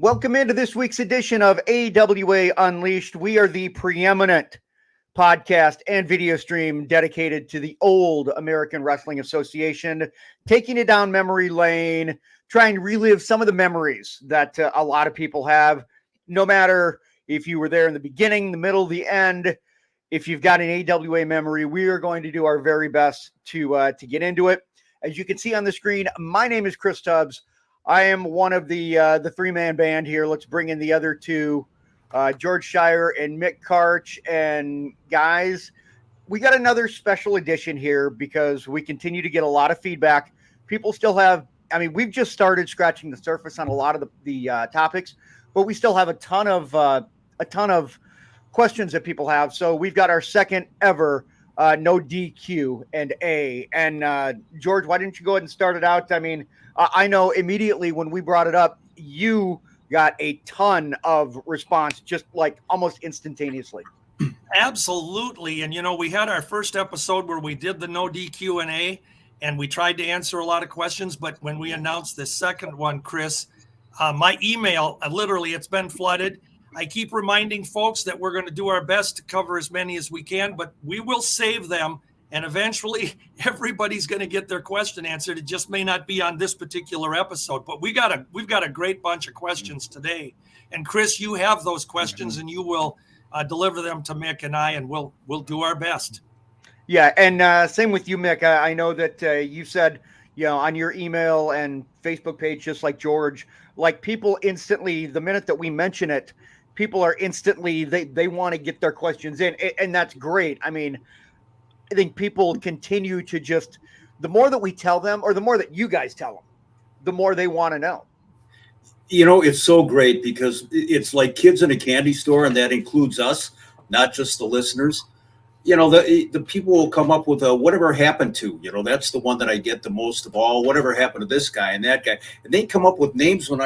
Welcome into this week's edition of AWA Unleashed. We are the preeminent podcast and video stream dedicated to the old American Wrestling Association, taking it down memory lane, trying to relive some of the memories that a lot of people have, no matter if you were there in the beginning, the middle, the end. If you've got an AWA memory, we are going to do our very best to get into it. As you can see on the screen, my name is Chris Tubbs. I am one of the three-man band here. Let's bring in the other two, George Shire and Mick Karch. And guys, we got another special edition here because we continue to get a lot of feedback. People still have, we've just started scratching the surface on a lot of the topics, but we still have a ton of questions that people have. So we've got our second ever no DQ and A. And George, why didn't you go ahead and start it out? I know immediately when we brought it up, you got a ton of response, just like almost instantaneously. Absolutely. And, we had our first episode where we did the no DQ&A, and we tried to answer a lot of questions. But when we announced the second one, Chris, my email, literally, it's been flooded. I keep reminding folks that we're going to do our best to cover as many as we can, but we will save them. And eventually everybody's going to get their question answered. It just may not be on this particular episode, but we've got a great bunch of questions today. And Chris, you have those questions and you will deliver them to Mick and I, and we'll do our best. Yeah. And same with you, Mick. I know that you said, on your email and Facebook page, just like George, like people instantly, the minute that we mention it, people are instantly, they want to get their questions in, and that's great. I think people continue to just, the more that we tell them, or the more that you guys tell them, the more they want to know. It's so great because it's like kids in a candy store, and that includes us, not just the listeners. The people will come up with whatever happened to, that's the one that I get the most of all, whatever happened to this guy and that guy. And they come up with names when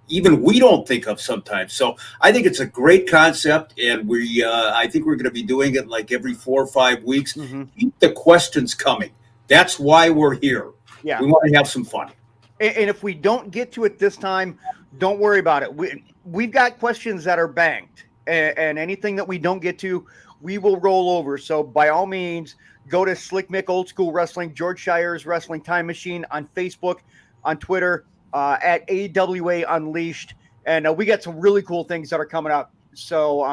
even we don't think of sometimes. So I think it's a great concept, and I think we're going to be doing it like every 4 or 5 weeks. Mm-hmm. Keep the questions coming. That's why we're here. Yeah. We want to have some fun. And if we don't get to it this time, don't worry about it. We've got questions that are banked, and anything that we don't get to, we will roll over. So by all means, go to Slick Mick Old School Wrestling, George Shire's Wrestling Time Machine on Facebook, on Twitter, at AWA Unleashed, and we got some really cool things that are coming up. So,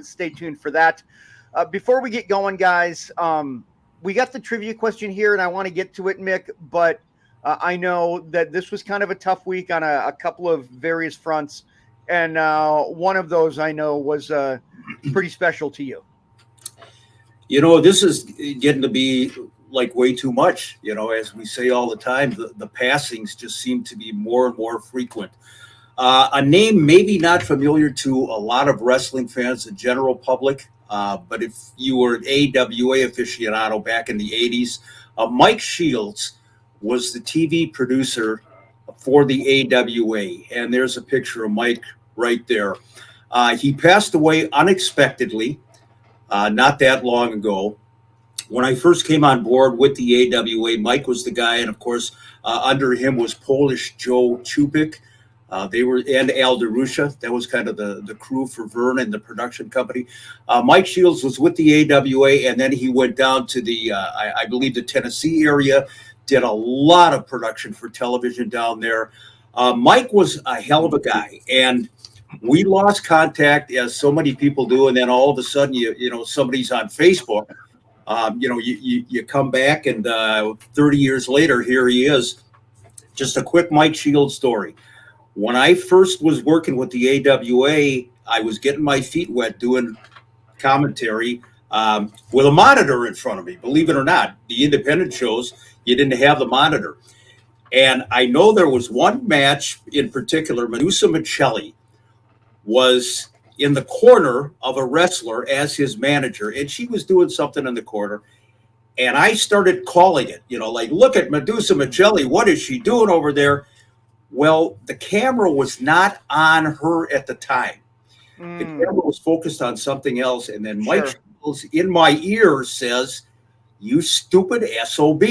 stay tuned for that. Before we get going, guys, we got the trivia question here, and I want to get to it, Mick. But I know that this was kind of a tough week on a couple of various fronts, and one of those I know was pretty special to you. This is getting to be like way too much, as we say all the time, the passings just seem to be more and more frequent. A name maybe not familiar to a lot of wrestling fans, the general public, but if you were an AWA aficionado back in the 80s, Mike Shields was the TV producer for the AWA, and there's a picture of Mike right there. He passed away unexpectedly not that long ago. When I first came on board with the AWA, Mike was the guy, and of course, under him was Polish Joe Chupik. And Al DeRusha. That was kind of the crew for Verne and the production company. Mike Shields was with the AWA, and then he went down to I believe the Tennessee area, did a lot of production for television down there. Mike was a hell of a guy, and we lost contact, as so many people do, and then all of a sudden, somebody's on Facebook. You come back, and 30 years later, here he is. Just a quick Mike Shields story. When I first was working with the AWA, I was getting my feet wet doing commentary with a monitor in front of me. Believe it or not, the independent shows, you didn't have the monitor. And I know there was one match in particular, Medusa Michelli was in the corner of a wrestler as his manager, and she was doing something in the corner. And I started calling it, look at Medusa Michelli. What is she doing over there? Well, the camera was not on her at the time. The camera was focused on something else. And then Mike Shields in my ear says, "You stupid SOB.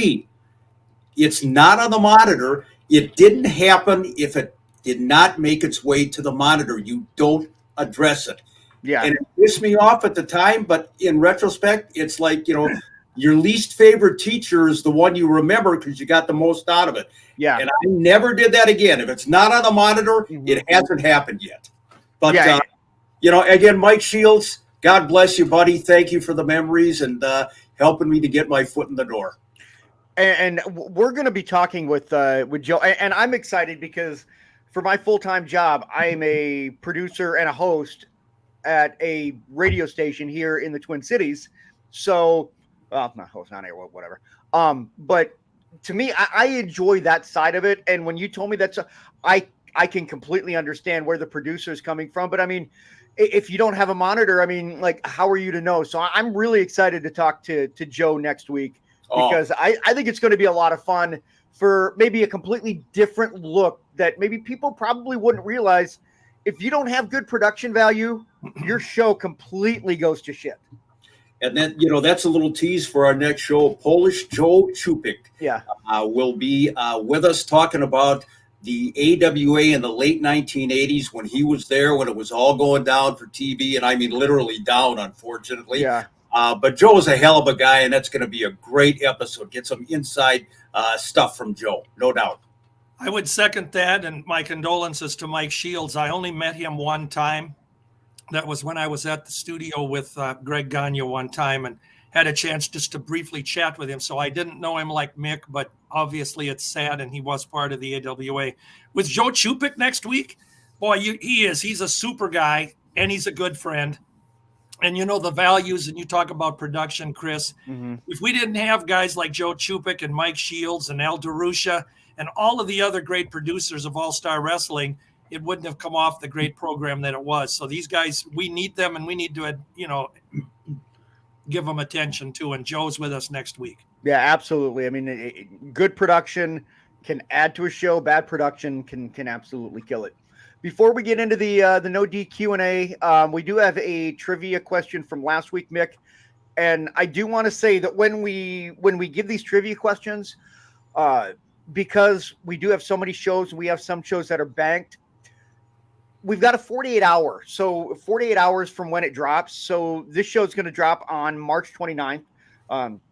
It's not on the monitor. It didn't happen. If it did not make its way to the monitor. You don't address it. Yeah. And it pissed me off at the time, but in retrospect, it's like, your least favorite teacher is the one you remember because you got the most out of it. Yeah. And I never did that again. If it's not on the monitor, it hasn't happened yet. But, again, Mike Shields, God bless you, buddy. Thank you for the memories and helping me to get my foot in the door. And we're going to be talking with Joe. And I'm excited because for my full-time job, I'm a producer and a host at a radio station here in the Twin Cities. So, well, not host, not air, whatever. But to me, I enjoy that side of it. And when you told me that, I can completely understand where the producer is coming from. But I mean, if you don't have a monitor, I mean, like, how are you to know? So I'm really excited to talk to Joe next week because I think it's going to be a lot of fun for maybe a completely different look that maybe people probably wouldn't realize. If you don't have good production value, your show completely goes to shit. And then, that's a little tease for our next show. Polish Joe Chupik will be with us talking about the AWA in the late 1980s when he was there, when it was all going down for TV. And I mean, literally down, unfortunately. Yeah. But Joe is a hell of a guy, and that's going to be a great episode. Get some inside stuff from Joe, no doubt. I would second that, and my condolences to Mike Shields. I only met him one time. That was when I was at the studio with Verne Gagne one time and had a chance just to briefly chat with him. So I didn't know him like Mick, but obviously it's sad, and he was part of the AWA. With Joe Chupik next week, boy, he's a super guy, and he's a good friend. And the values, and you talk about production, Chris. Mm-hmm. If we didn't have guys like Joe Chupik and Mike Shields and Al DeRusha and all of the other great producers of All Star Wrestling, it wouldn't have come off the great program that it was. So these guys, we need them, and we need to, give them attention too. And Joe's with us next week. Yeah, absolutely. I mean, good production can add to a show. Bad production can absolutely kill it. Before we get into the no D Q&A, we do have a trivia question from last week, Mick. And I do want to say that when we give these trivia questions, because we do have so many shows, we have some shows that are banked. We've got a 48 hour. So 48 hours from when it drops. So this show is going to drop on March 29th.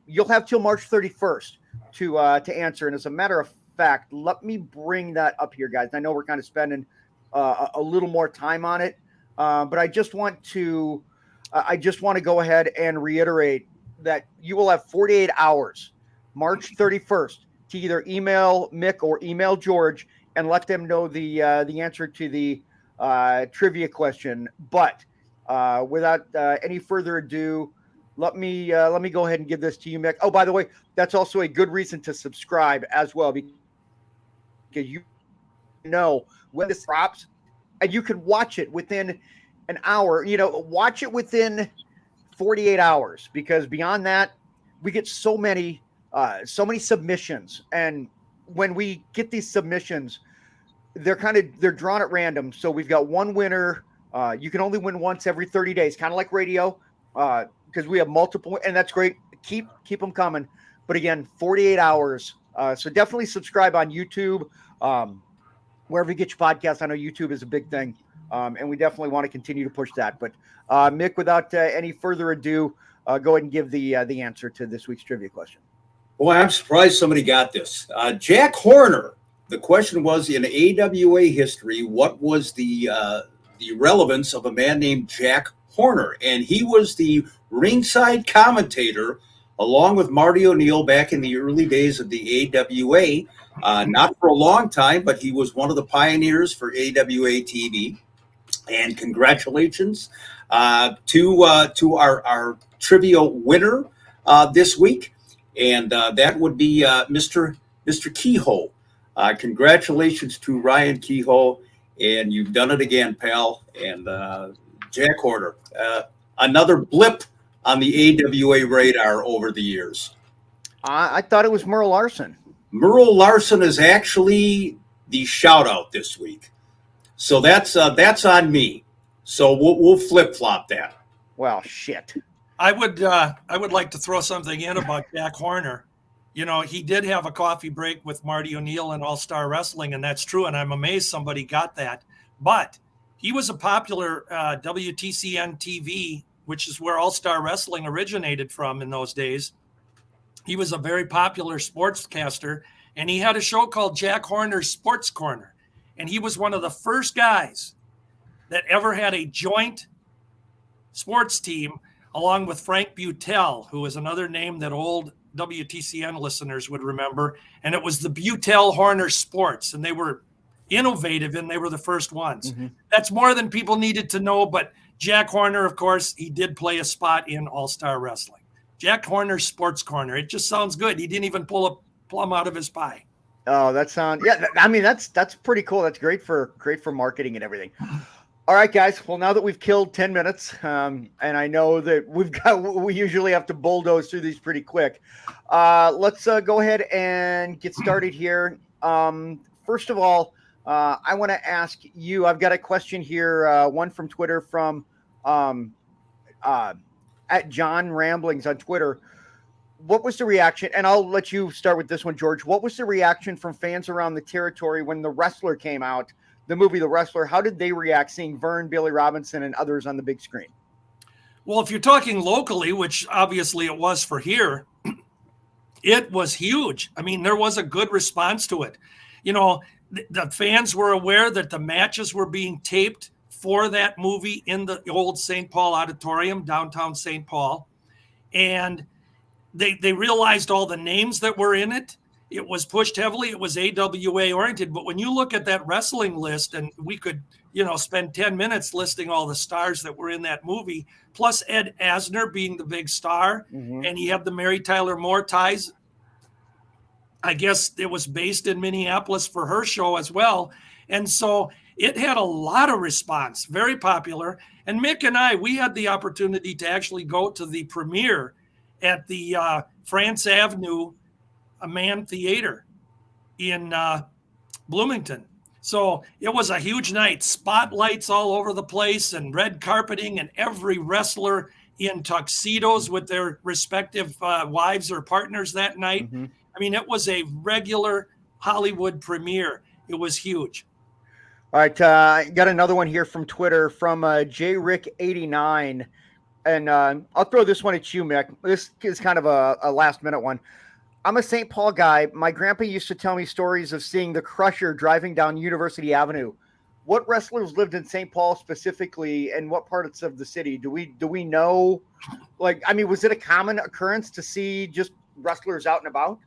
You'll have till March 31st to answer. And as a matter of fact, let me bring that up here, guys. I know we're kind of spending a little more time on it, but I just want to go ahead and reiterate that you will have 48 hours, March 31st, to either email Mick or email George and let them know the answer to the trivia question. But without any further ado, let me go ahead and give this to you, Mick. Oh, by the way, that's also a good reason to subscribe as well, because you know when this drops, and you can watch it within an hour. Watch it within 48 hours, because beyond that, we get so many submissions, and when we get these submissions, they're drawn at random. So we've got one winner. You can only win once every 30 days, kind of like radio, because we have multiple, and that's great. Keep them coming. But again, 48 hours. So definitely subscribe on YouTube. Wherever you get your podcast. I know YouTube is a big thing, and we definitely want to continue to push that. But Mick, without any further ado, go ahead and give the answer to this week's trivia question. Boy, I'm surprised somebody got this. Jack Horner. The question was, in AWA history, what was the relevance of a man named Jack Horner? And he was the ringside commentator, along with Marty O'Neill, back in the early days of the AWA. Not for a long time, but he was one of the pioneers for AWA TV. And congratulations to our trivia winner this week. And that would be Mr. Kehoe. Congratulations to Ryan Kehoe. And you've done it again, pal. And Jack Horner, another blip on the AWA radar over the years. I thought it was Merle Larson. Merle Larson is actually the shout out this week. So that's on me. So we'll flip flop that. Well, shit. I would like to throw something in about Jack Horner. you know, he did have a coffee break with Marty O'Neill in All-Star Wrestling, and that's true. And I'm amazed somebody got that. But he was a popular WTCN TV, which is where All-Star Wrestling originated from in those days. He was a very popular sportscaster, and he had a show called Jack Horner's Sports Corner. And he was one of the first guys that ever had a joint sports team along with Frank Butel, who is another name that old WTCN listeners would remember. And it was the Butel Horner Sports, and they were innovative, and they were the first ones. Mm-hmm. That's more than people needed to know, but Jack Horner, of course, he did play a spot in All-Star Wrestling. Jack Horner's Sports Corner. It just sounds good. He didn't even pull a plum out of his pie. Oh, that sounds, yeah. I mean, that's pretty cool. That's great for marketing and everything. All right, guys. Well, now that we've killed 10 minutes, and I know that we usually have to bulldoze through these pretty quick. Let's go ahead and get started here. First of all, I want to ask you, I've got a question here, one from Twitter from at John Ramblings on Twitter. What was the reaction? And I'll let you start with this one, George. What was the reaction from fans around the territory when The Wrestler came out, the movie The Wrestler? How did they react seeing Verne, Billy Robinson, and others on the big screen? Well, if you're talking locally, which obviously it was for here, it was huge. I mean, there was a good response to it. You know, the fans were aware that the matches were being taped for that movie in the old St. Paul Auditorium, downtown St. Paul. And they realized all the names that were in it. It was pushed heavily. It was AWA oriented. But when you look at that wrestling list, and we could, you know, spend 10 minutes listing all the stars that were in that movie, plus Ed Asner being the big star, and you have the Mary Tyler Moore ties. I guess it was based in Minneapolis for her show as well. And so it had a lot of response, very popular. And Mick and I, we had the opportunity to actually go to the premiere at the France Avenue Mann Theater in Bloomington. So it was a huge night, spotlights all over the place and red carpeting, and every wrestler in tuxedos with their respective wives or partners that night. I mean, it was a regular Hollywood premiere. It was huge. All right. I got another one here from Twitter from JRick89. And I'll throw this one at you, Mick. This is kind of a last-minute one. I'm a St. Paul guy. My grandpa used to tell me stories of seeing the Crusher driving down University Avenue. What wrestlers lived in St. Paul specifically, and what parts of the city? Do we know? Like, I mean, was it a common occurrence to see just wrestlers out and about?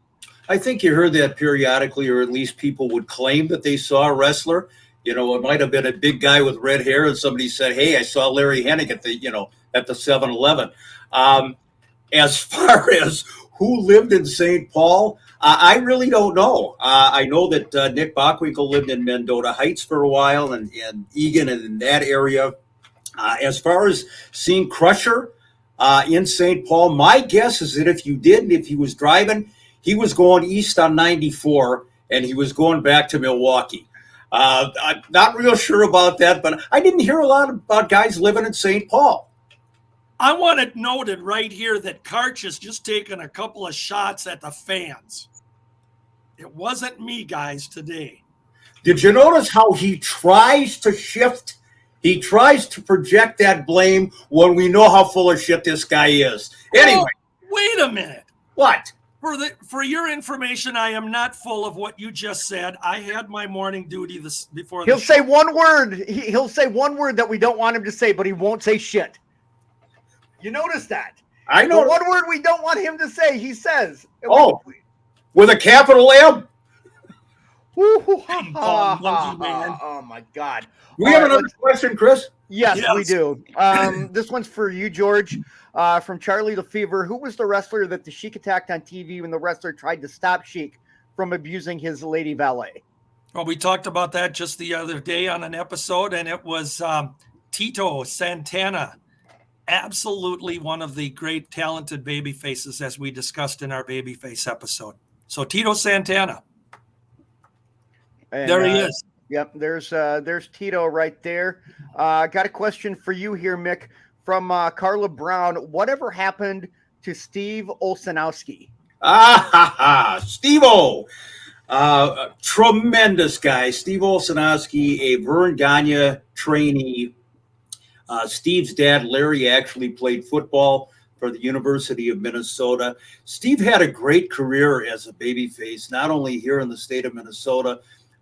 I think you heard that periodically, or at least people would claim that they saw a wrestler. You know, it might have been a big guy with red hair, and somebody said, "Hey, I saw Larry Hennig at the 7-Eleven." As far as who lived in St. Paul, I really don't know. I know that Nick Bockwinkel lived in Mendota Heights for a while, and Egan and in that area. As far as seeing Crusher in St. Paul, my guess is that if he was driving, he was going east on 94, and he was going back to Milwaukee. I'm not real sure about that, but I didn't hear a lot about guys living in St. Paul. I want it noted right here that Karch has just taken a couple of shots at the fans. It wasn't me, guys, today. Did you notice how he tries to shift? He tries to project that blame when we know how full of shit this guy is. Anyway. Oh, wait a minute. What? For your information, I am not full of what you just said. I had my morning duty before. He'll say one word. He'll say one word that we don't want him to say, but he won't say shit. You notice that? I know. The one word we don't want him to say, he says. Oh, with a capital M? Oh, my God. Do we have another question, Chris? Yes, we do. This one's for you, George, from Charlie Lefevre. Who was the wrestler that the Sheik attacked on TV when the wrestler tried to stop Sheik from abusing his lady valet? Well, we talked about that just the other day on an episode, and it was Tito Santana. Absolutely one of the great talented baby faces, as we discussed in our babyface episode. So Tito Santana. And, there he is. Yep, there's Tito right there. Got a question for you here, Mick, from Carla Brown. Whatever happened to Steve Olsenowski? Steve-O. Tremendous guy. Steve Olsanowski, a Verne Gagne trainee. Steve's dad, Larry, actually played football for the University of Minnesota. Steve had a great career as a babyface, not only here in the state of Minnesota,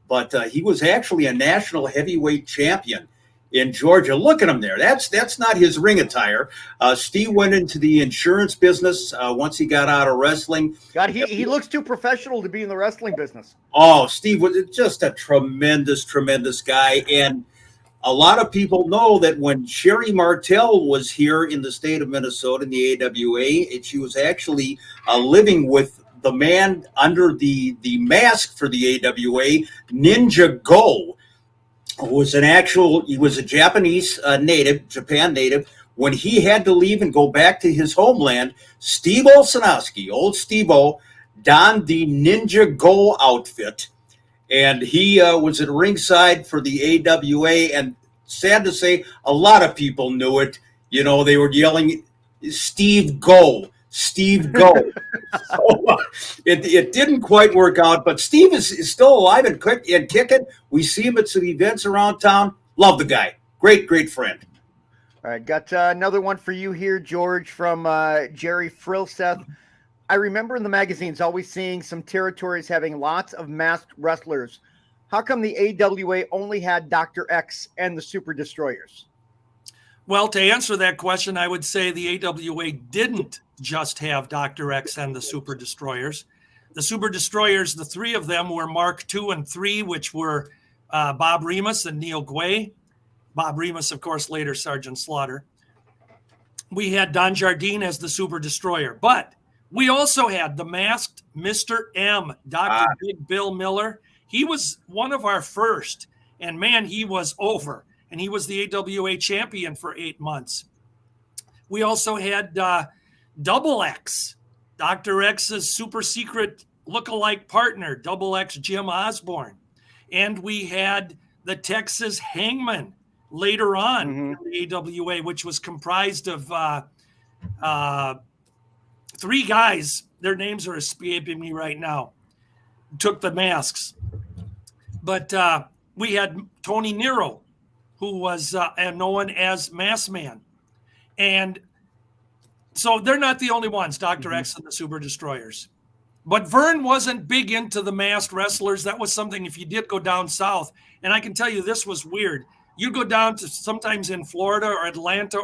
but he was actually a national heavyweight champion in Georgia. Look at him there. That's not his ring attire. Steve went into the insurance business once he got out of wrestling. God, he looks too professional to be in the wrestling business. Oh, Steve was just a tremendous, tremendous guy. And a lot of people know that when Sherry Martell was here in the state of Minnesota in the AWA, she was actually living with the man under the mask for the AWA, Ninja Go. He was a Japanese native, Japan native. When he had to leave and go back to his homeland, Steve Olsanowski, old Steve-O, donned the Ninja Go outfit. And he was at ringside for the AWA. And sad to say, a lot of people knew it. You know, they were yelling, Steve Go, Steve Go. So, it didn't quite work out, but Steve is still alive and kicking. We see him at some events around town. Love the guy. Great, great friend. All right, got another one for you here, George, from Jerry Frilseth. I remember in the magazines always seeing some territories having lots of masked wrestlers. How come the AWA only had Dr. X and the Super Destroyers? Well, to answer that question, I would say the AWA didn't just have Dr. X and the Super Destroyers. The Super Destroyers, the three of them were Mark II and III, which were Bob Remus and Neil Gway. Bob Remus, of course, later Sergeant Slaughter. We had Don Jardine as the Super Destroyer, but we also had the masked Mr. M, Dr. Big Bill Miller. He was one of our first, and man, he was over. And he was the AWA champion for 8 months. We also had Double X, Dr. X's super secret lookalike partner, Double X Jim Osborne. And we had the Texas Hangman later on in the AWA, which was comprised of 3 guys. Their names are escaping me right now. Took the masks. But we had Tony Nero, who was known as Mass Man. And so they're not the only ones, Dr. X and the Super Destroyers. But Verne wasn't big into the masked wrestlers. That was something if you did go down south. And I can tell you this was weird. You'd go down to sometimes in Florida or Atlanta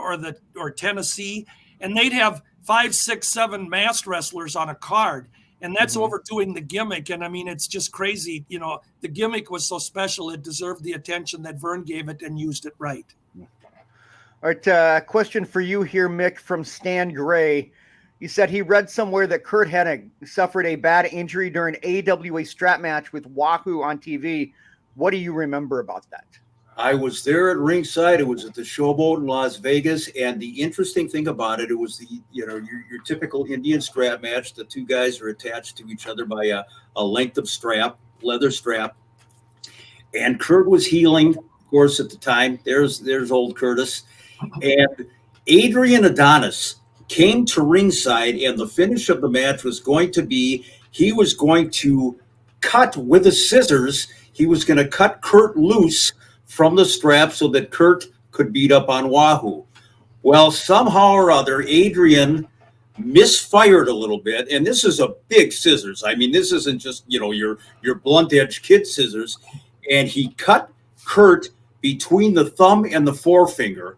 or Tennessee, and they'd have 5, 6, 7 masked wrestlers on a card. And that's overdoing the gimmick. And I mean, it's just crazy. You know, the gimmick was so special. It deserved the attention that Verne gave it and used it right. All right. Question for you here, Mick, from Stan Gray. He said he read somewhere that Curt Hennig suffered a bad injury during AWA strap match with Wahoo on TV. What do you remember about that? I was there at ringside. It was at the Showboat in Las Vegas, and the interesting thing about it, it was your typical Indian strap match. The 2 guys are attached to each other by a length of strap, leather strap, and Curt was healing, of course, at the time. There's old Curtis, and Adrian Adonis came to ringside, and the finish of the match was going to be he was going to cut with the scissors. He was going to cut Curt loose from the strap so that Curt could beat up on Wahoo. Well, somehow or other, Adrian misfired a little bit, and this is a big scissors. I mean, this isn't just, your blunt edge kid scissors. And he cut Curt between the thumb and the forefinger,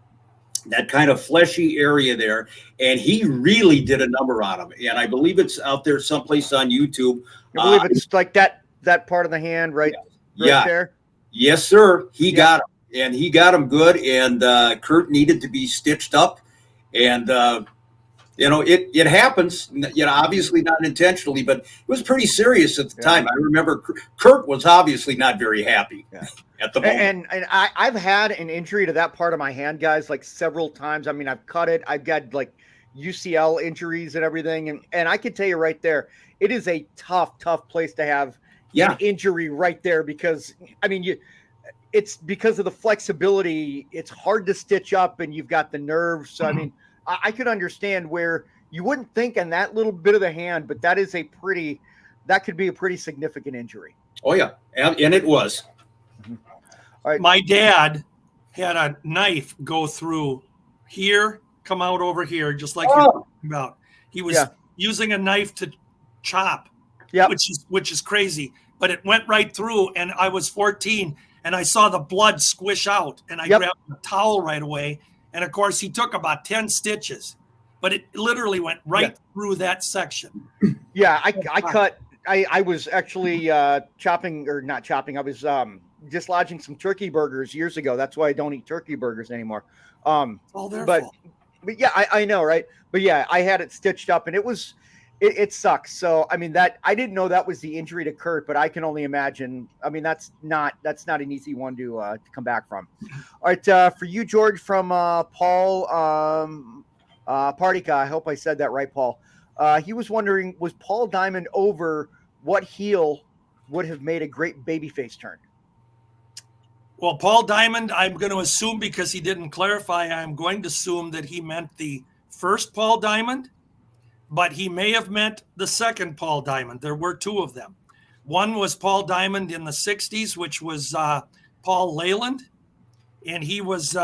that kind of fleshy area there, and he really did a number on him. And I believe it's out there someplace on YouTube. I believe it's like that part of the hand right there. Yes, sir. He got him, and he got him good. And Curt needed to be stitched up, and it happens. Obviously not intentionally, but it was pretty serious at the time. I remember Curt was obviously not very happy at the moment. And I've had an injury to that part of my hand, guys, like several times. I mean, I've cut it. I've got like UCL injuries and everything, and I can tell you right there, it is a tough place to have. An injury right there, because I mean, it's because of the flexibility. It's hard to stitch up, and you've got the nerves. So I mean, I could understand where you wouldn't think in that little bit of the hand, but that could be a pretty significant injury. Oh yeah, and it was. All right. My dad had a knife go through here, come out over here, just like you're talking about. He was using a knife to chop, which is crazy. But it went right through, and I was 14, and I saw the blood squish out, and I grabbed a towel right away. And of course, he took about 10 stitches, but it literally went right through that section. Yeah, I was actually chopping, or not chopping. I was dislodging some turkey burgers years ago. That's why I don't eat turkey burgers anymore. All their fault. But yeah, I know, right? But yeah, I had it stitched up, and it sucks. So I mean, that I didn't know that was the injury to Curt, but I can only imagine. I mean, that's not an easy one to come back from. All right, for you, George, from Paul Partica. I hope I said that right, Paul. He was wondering, was Paul Diamond over? What heel would have made a great babyface turn? Well, Paul Diamond, I'm going to assume, because he didn't clarify, I'm going to assume that he meant the first Paul Diamond, but he may have meant the second Paul Diamond. There were two of them. One was Paul Diamond in the 60s, which was Paul Leyland, and he was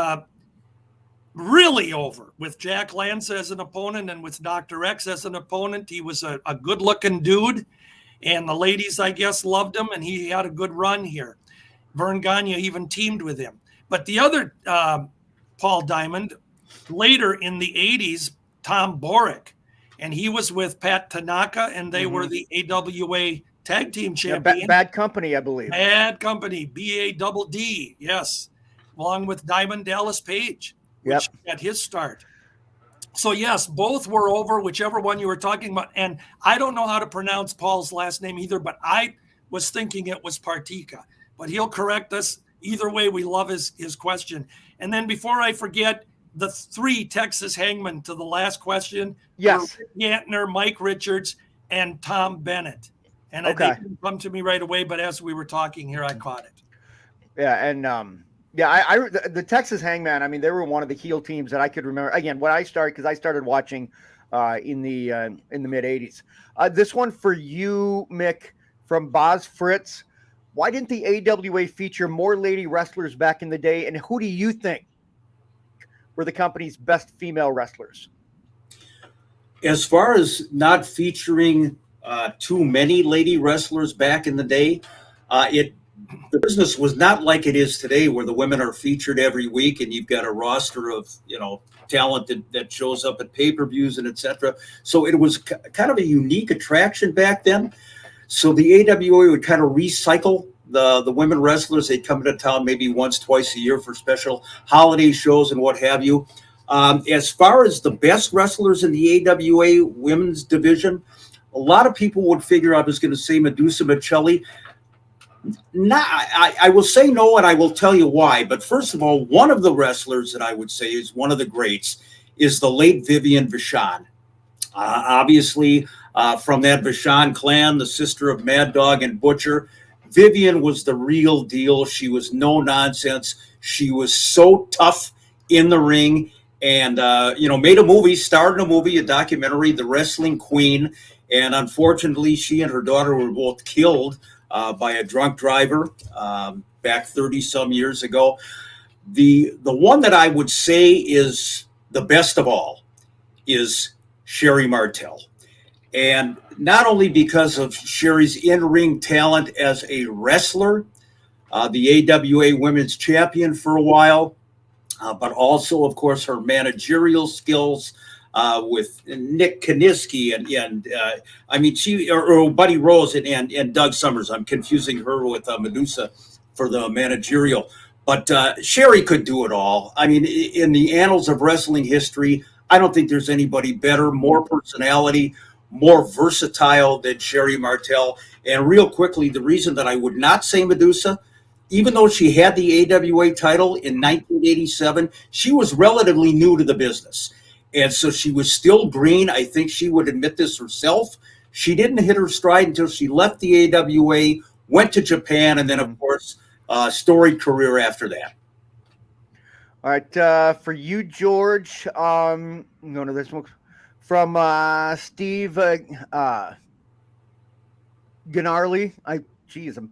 really over with Jack Lance as an opponent and with Dr. X as an opponent. He was a good-looking dude, and the ladies, I guess, loved him, and he had a good run here. Verne Gagne even teamed with him. But the other Paul Diamond, later in the 80s, Tom Borick, and he was with Pat Tanaka, and they were the AWA Tag Team Champion. Yeah, Bad Company, I believe. Bad Company, BADD, yes, along with Diamond Dallas Page, which at his start. So, yes, both were over, whichever one you were talking about. And I don't know how to pronounce Paul's last name either, but I was thinking it was Partica. But he'll correct us. Either way, we love his question. And then before I forget, the three Texas Hangmen to the last question. Yes. Gantner, Mike Richards, and Tom Bennett. And they didn't come to me right away, but as we were talking here, I caught it. Yeah, and the Texas Hangman, I mean, they were one of the heel teams that I could remember. Again, when I started, because I started watching in the mid 80s. This one for you, Mick, from Boz Fritz. Why didn't the AWA feature more lady wrestlers back in the day? And who do you think were the company's best female wrestlers? As far as not featuring too many lady wrestlers back in the day, the business was not like it is today, where the women are featured every week and you've got a roster of, talent that shows up at pay-per-views and etc. So it was kind of a unique attraction back then. So the AWA would kind of recycle the women wrestlers. They'd come into town maybe once, twice a year for special holiday shows and what have you. As far as the best wrestlers in the AWA women's division, a lot of people would figure I was going to say Medusa Michelli. I will say no, and I will tell you why. But first of all, one of the wrestlers that I would say is one of the greats is the late Vivian Vachon. Obviously, from that Vachon clan, the sister of Mad Dog and Butcher, Vivian was the real deal. She was no nonsense. She was so tough in the ring, and made a movie, starred in a movie, a documentary, The Wrestling Queen. And unfortunately, she and her daughter were both killed by a drunk driver back 30 some years ago. The one that I would say is the best of all is Sherry Martel. And not only because of Sherry's in-ring talent as a wrestler, the AWA Women's Champion for a while, but also, of course, her managerial skills with Nick Kaniski and she or Buddy Rose and Doug Summers. I'm confusing her with Medusa for the managerial. But Sherry could do it all. I mean, in the annals of wrestling history, I don't think there's anybody better, more personality, more versatile than Sherry Martel. And real quickly, the reason that I would not say Medusa, even though she had the AWA title in 1987, she was relatively new to the business. And so she was still green. I think she would admit this herself. She didn't hit her stride until she left the AWA, went to Japan, and then, of course, storied career after that. All right. For you, George, I'm going to this one. From Steve Gnarly. I'm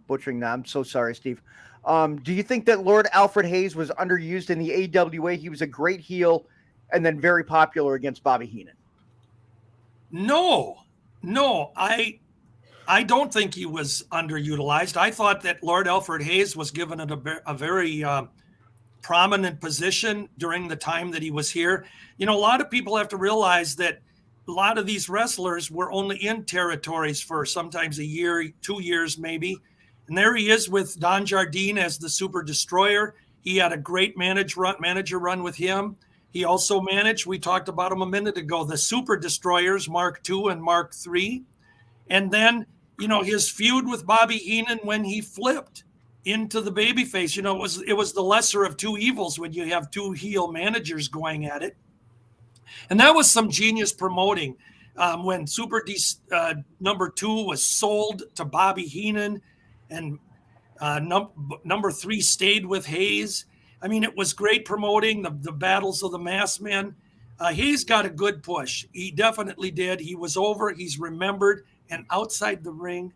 butchering that. I'm so sorry, Steve. Do you think that Lord Alfred Hayes was underused in the AWA? He was a great heel and then very popular against Bobby Heenan. No, I don't think he was underutilized. I thought that Lord Alfred Hayes was given a very prominent position during the time that he was here. A lot of people have to realize that a lot of these wrestlers were only in territories for sometimes a year, 2 years maybe. And there he is with Don Jardine as the Super Destroyer. He had a great manager run with him. He also managed, we talked about him a minute ago, the Super Destroyers, Mark II and Mark III. And then, his feud with Bobby Heenan when he flipped into the babyface. It was the lesser of two evils when you have two heel managers going at it. And that was some genius promoting. When Super number 2 was sold to Bobby Heenan and number 3 stayed with Hayes. I mean, it was great promoting the battles of the masked men. Hayes got a good push. He definitely did. He was over. He's remembered. And outside the ring,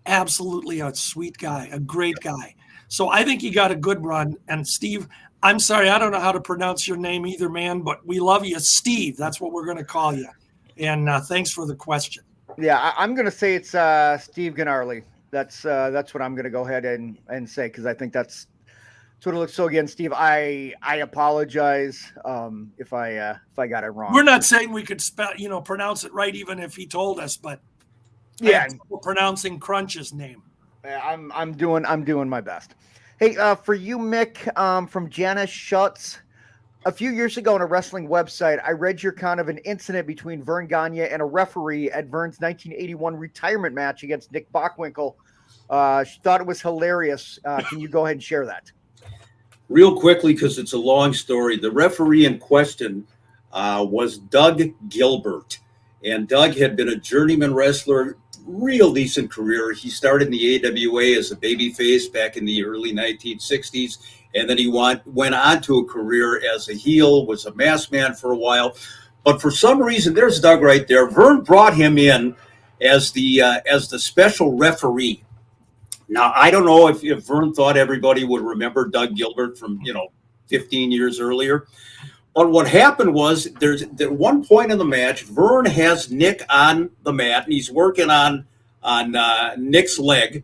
absolutely a sweet guy, a great guy. So I think he got a good run. And Steve, I'm sorry, I don't know how to pronounce your name either, man, but we love you. Steve, that's what we're going to call you. And thanks for the question. Yeah, I'm going to say it's Steve Gnarly. That's what I'm going to go ahead and say, because I think that's what it looks. So again, Steve, I apologize if I got it wrong. We're not saying we could pronounce it right, even if he told us, but yeah, we're pronouncing Crunch's name. I'm doing my best. Hey, for you, Mick, from Janice Schutz. A few years ago on a wrestling website, I read your kind of an incident between Verne Gagne and a referee at Verne's 1981 retirement match against Nick Bockwinkel. She thought it was hilarious. Can you go ahead and share that? Real quickly, because it's a long story. The referee in question was Doug Gilbert. And Doug had been a journeyman wrestler, real decent career. He started in the AWA as a babyface back in the early 1960s. And then he went on to a career as a heel, was a masked man for a while. But for some reason, there's Doug right there. Verne brought him in as the special referee. Now, I don't know if Verne thought everybody would remember Doug Gilbert from, 15 years earlier. But what happened was there's at one point in the match, Verne has Nick on the mat, and he's working on Nick's leg.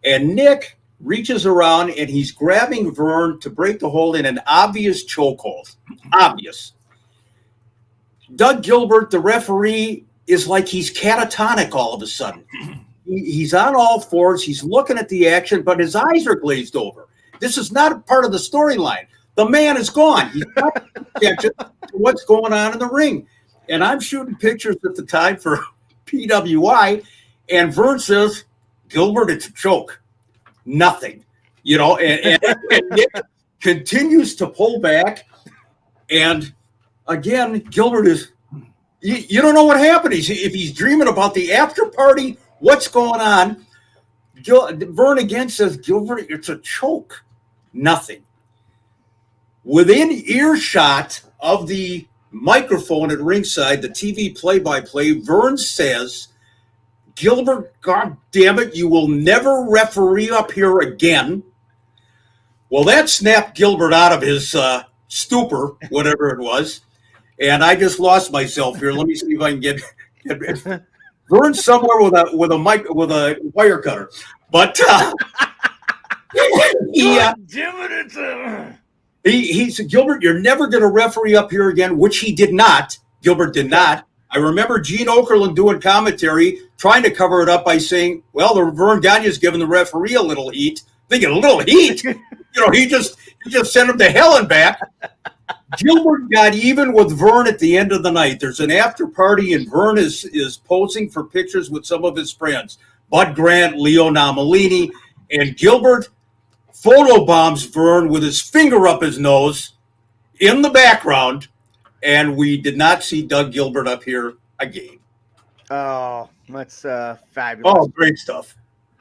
And Nick reaches around, and he's grabbing Verne to break the hold in an obvious chokehold. Obvious. Doug Gilbert, the referee, is like he's catatonic all of a sudden. He's on all fours. He's looking at the action, but his eyes are glazed over. This is not a part of the storyline. The man is gone. He's not paying attention to what's going on in the ring. And I'm shooting pictures at the time for PWI, and Verne says, Gilbert, it's a choke. Nothing. And Nick continues to pull back. And again, Gilbert is, you don't know what happened. If he's dreaming about the after party, what's going on? Verne again says, Gilbert, it's a choke. Nothing. Within earshot of the microphone at ringside, the TV play-by-play, Verne says, Gilbert, God damn it, you will never referee up here again. Well, that snapped Gilbert out of his stupor, whatever it was. And I just lost myself here. Let me see if I can get Verne's somewhere with a wire cutter. But he said, Gilbert, you're never going to referee up here again, which he did not. Gilbert did not. I remember Gene Okerlund doing commentary, trying to cover it up by saying, well, the Verne Gagne's giving the referee a little heat. Thinking, a little heat? He just sent him to hell and back. Gilbert got even with Verne at the end of the night. There's an after party, and Verne is posing for pictures with some of his friends. Bud Grant, Leo Namalini, and Gilbert photobombs Verne with his finger up his nose in the background, and we did not see Doug Gilbert up here again. Oh, that's fabulous. Oh, great stuff.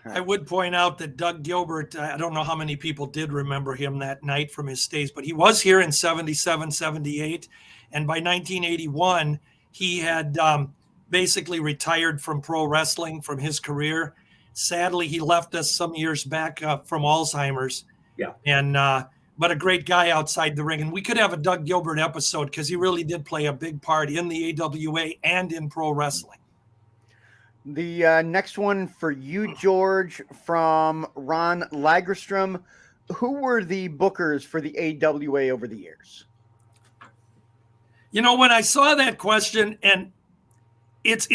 I would point out that Doug Gilbert, I don't know how many people did remember him that night from his stays, but he was here in 77, 78. And by 1981, He had basically retired from pro wrestling from his career. Sadly, he left us some years back from Alzheimer's. Yeah. And but a great guy outside the ring. And we could have a Doug Gilbert episode because he really did play a big part in the AWA and in pro wrestling. The next one for you, George, from Ron Lagerstrom. Who were the bookers for the AWA over the years? You know, when I saw that question, and it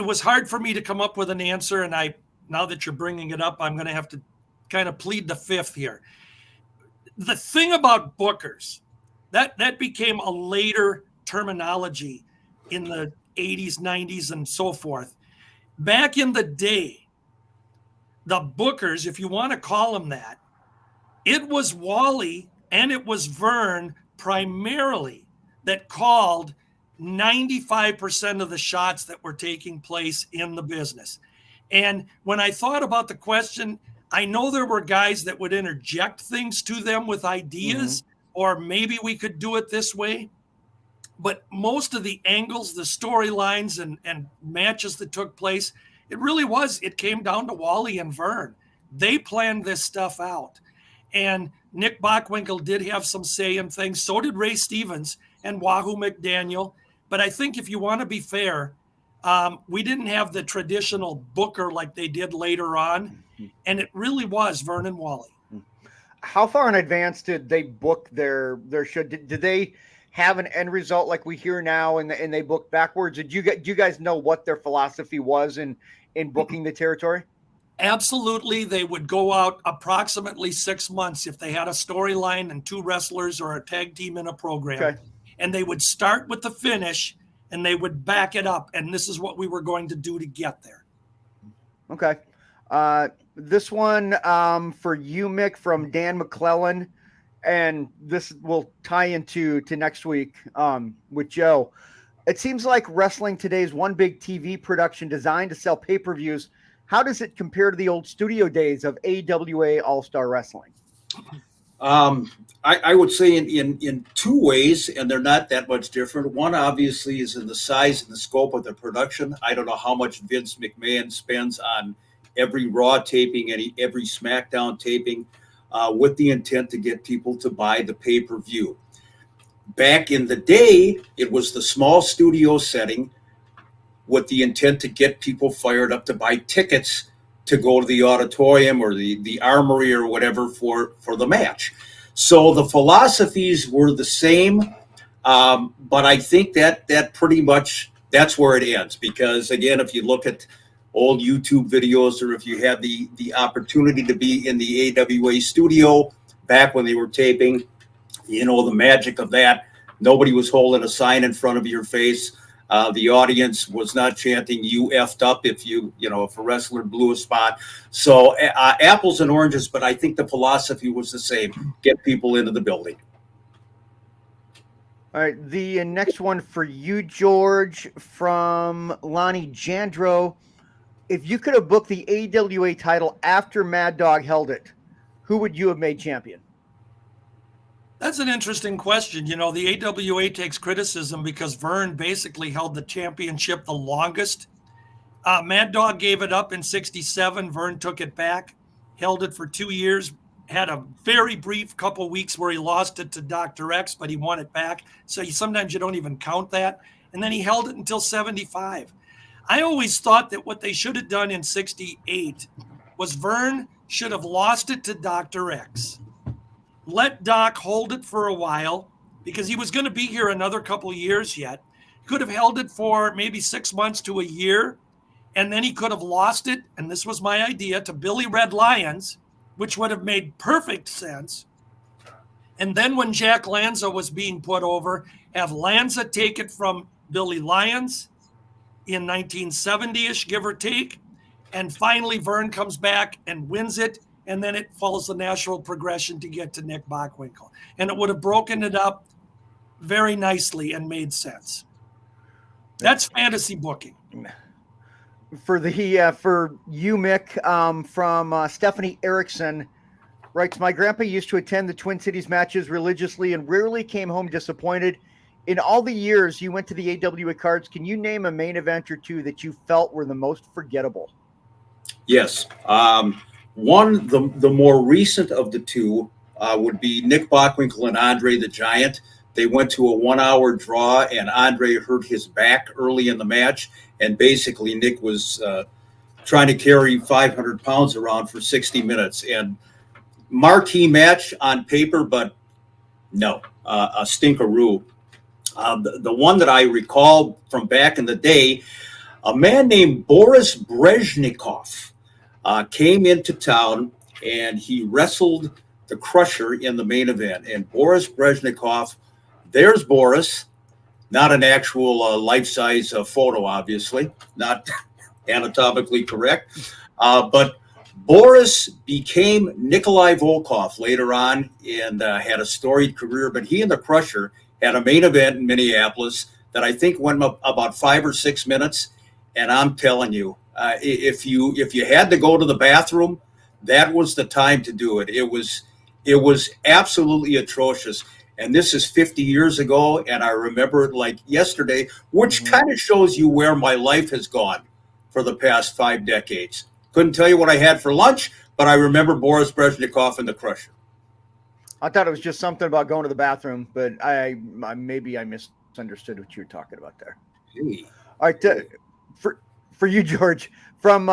was hard for me to come up with an answer. And now that you're bringing it up, I'm going to have to kind of plead the fifth here. The thing about bookers, that became a later terminology in the 80s, 90s, and so forth. Back in the day, the bookers, if you want to call them that, it was Wally and it was Verne primarily that called 95% of the shots that were taking place in the business. And when I thought about the question, I know there were guys that would interject things to them with ideas, or maybe we could do it this way. But most of the angles, the storylines and matches that took place, it came down to Wally and Verne. They planned this stuff out. And Nick Bockwinkel did have some say in things. So did Ray Stevens and Wahoo McDaniel. But I think if you want to be fair, we didn't have the traditional booker like they did later on. And it really was Verne and Wally. How far in advance did they book their show? Did they have an end result like we hear now and they book backwards? Do you guys know what their philosophy was in booking the territory? Absolutely. They would go out approximately 6 months if they had a storyline and 2 wrestlers or a tag team in a program. Okay. And they would start with the finish and they would back it up. And this is what we were going to do to get there. Okay. This one for you, Mick, from Dan McClellan. And this will tie into next week with Joe. It seems like wrestling today is one big TV production designed to sell pay-per-views. How does it compare to the old studio days of AWA All-Star Wrestling? I would say in 2 ways, and they're not that much different. One, obviously, is in the size and the scope of the production. I don't know how much Vince McMahon spends on every Raw taping, every SmackDown taping, with the intent to get people to buy the pay-per-view. Back in the day, it was the small studio setting with the intent to get people fired up to buy tickets to go to the auditorium or the armory or whatever for the match. So the philosophies were the same, but I think that pretty much that's where it ends. Because again, if you look at old YouTube videos, or if you have the opportunity to be in the AWA studio back when they were taping, you know, the magic of that. Nobody was holding a sign in front of your face. The audience was not chanting "you effed up" if a wrestler blew a spot. So apples and oranges, but I think the philosophy was the same: get people into the building. All right, the next one for you, George, from Lonnie Jandro. If you could have booked the AWA title after Mad Dog held it, who would you have made champion? That's an interesting question. You know, the AWA takes criticism because Verne basically held the championship the longest. Mad Dog gave it up in 67. Verne took it back, held it for 2 years, had a very brief couple weeks where he lost it to Dr. X, but he won it back. So sometimes you don't even count that. And then he held it until 75. I always thought that what they should have done in 68 was Verne should have lost it to Dr. X. Let Doc hold it for a while because he was going to be here another couple of years yet. Could have held it for maybe 6 months to a year, and then he could have lost it, and this was my idea, to Billy Red Lyons, which would have made perfect sense. And then when Jack Lanza was being put over, have Lanza take it from Billy Lyons in 1970-ish, give or take, and finally Verne comes back and wins it. And then it follows the natural progression to get to Nick Bockwinkel. And it would have broken it up very nicely and made sense. That's fantasy booking. For you, Mick, from Stephanie Erickson, writes, my grandpa used to attend the Twin Cities matches religiously and rarely came home disappointed. In all the years you went to the AWA cards, can you name a main event or two that you felt were the most forgettable? Yes. One, the more recent of the two would be Nick Bockwinkel and Andre the Giant. They went to a 1 hour draw, and Andre hurt his back early in the match. And basically, Nick was trying to carry 500 pounds around for 60 minutes. And marquee match on paper, but no, a stinkeroo. The one that I recall from back in the day, a man named Boris Brezhnikov came into town, and he wrestled the Crusher in the main event. And Boris Brezhnikov, there's Boris, not an actual life-size photo, obviously, not anatomically correct, but Boris became Nikolai Volkov later on and had a storied career, but he and the Crusher had a main event in Minneapolis that I think went about 5 or 6 minutes. And I'm telling you, if you had to go to the bathroom, that was the time to do it. It was absolutely atrocious. And this is 50 years ago, and I remember it like yesterday, which kind of shows you where my life has gone for the past 5 decades. Couldn't tell you what I had for lunch, but I remember Boris Brezhnikov and the Crusher. I thought it was just something about going to the bathroom, but I maybe I misunderstood what you were talking about there. Hey. All right, for you, George, from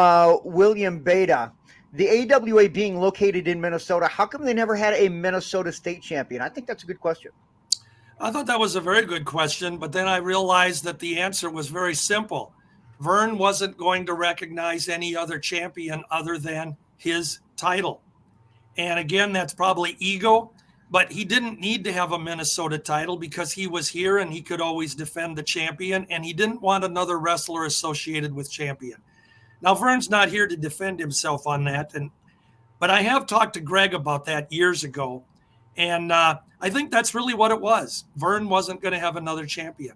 William Beta, the AWA being located in Minnesota, how come they never had a Minnesota state champion? I think that's a good question. I thought that was a very good question, but then I realized that the answer was very simple. Verne wasn't going to recognize any other champion other than his title. And again, that's probably ego, but he didn't need to have a Minnesota title because he was here and he could always defend the champion, and he didn't want another wrestler associated with champion. Now, Verne's not here to defend himself on that, but I have talked to Greg about that years ago, and I think that's really what it was. Verne wasn't going to have another champion.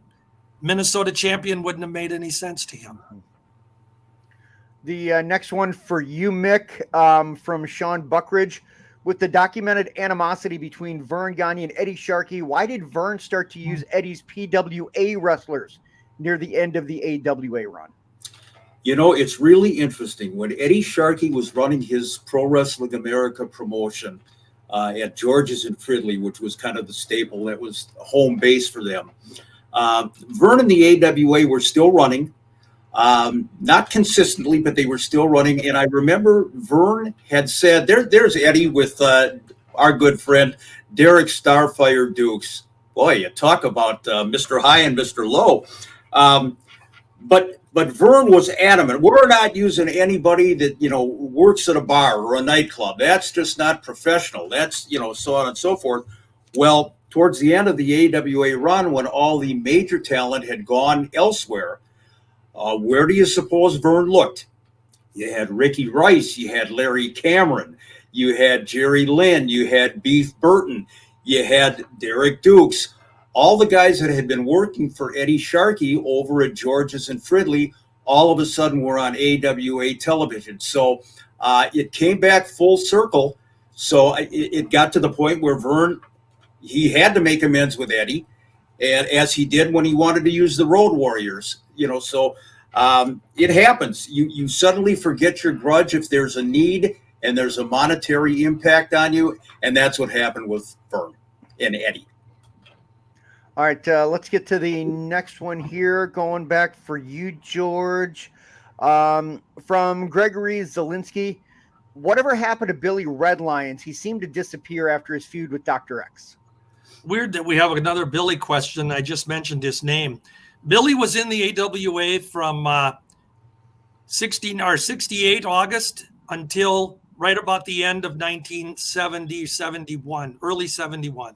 Minnesota champion wouldn't have made any sense to him. The next one for you, Mick, from Sean Buckridge. With the documented animosity between Verne Gagne and Eddie Sharkey, why did Verne start to use Eddie's PWA wrestlers near the end of the AWA run? You know, it's really interesting. When Eddie Sharkey was running his Pro Wrestling America promotion at George's in Fridley, which was kind of the staple, that was home base for them, Verne and the AWA were still running. Not consistently, but they were still running. And I remember Verne had said, there's Eddie with our good friend, Derek Starfire Dukes. Boy, you talk about Mr. High and Mr. Low. But Verne was adamant. We're not using anybody that, works at a bar or a nightclub. That's just not professional. That's, so on and so forth. Well, towards the end of the AWA run, when all the major talent had gone elsewhere, where do you suppose Verne looked? You had Ricky Rice, you had Larry Cameron, you had Jerry Lynn, you had Beef Burton, you had Derek Dukes, all the guys that had been working for Eddie Sharkey over at George's and Fridley, all of a sudden were on AWA television. So it came back full circle. So it got to the point where Verne, he had to make amends with Eddie, and as he did when he wanted to use the Road Warriors, so it happens. You suddenly forget your grudge if there's a need and there's a monetary impact on you, and that's what happened with Verne and Eddie. All right, let's get to the next one here. Going back for you, George, from Gregory Zielinski. Whatever happened to Billy Red Lyons? He seemed to disappear after his feud with Dr. X. Weird that we have another Billy question. I just mentioned his name. Billy was in the AWA from 68 August until right about the end of 1970, 71, early 71.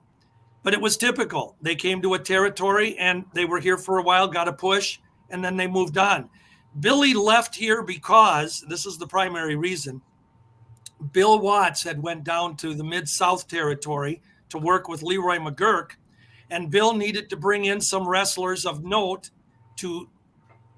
But it was typical. They came to a territory and they were here for a while, got a push, and then they moved on. Billy left here because, this is the primary reason, Bill Watts had went down to the Mid-South territory to work with Leroy McGurk, and Bill needed to bring in some wrestlers of note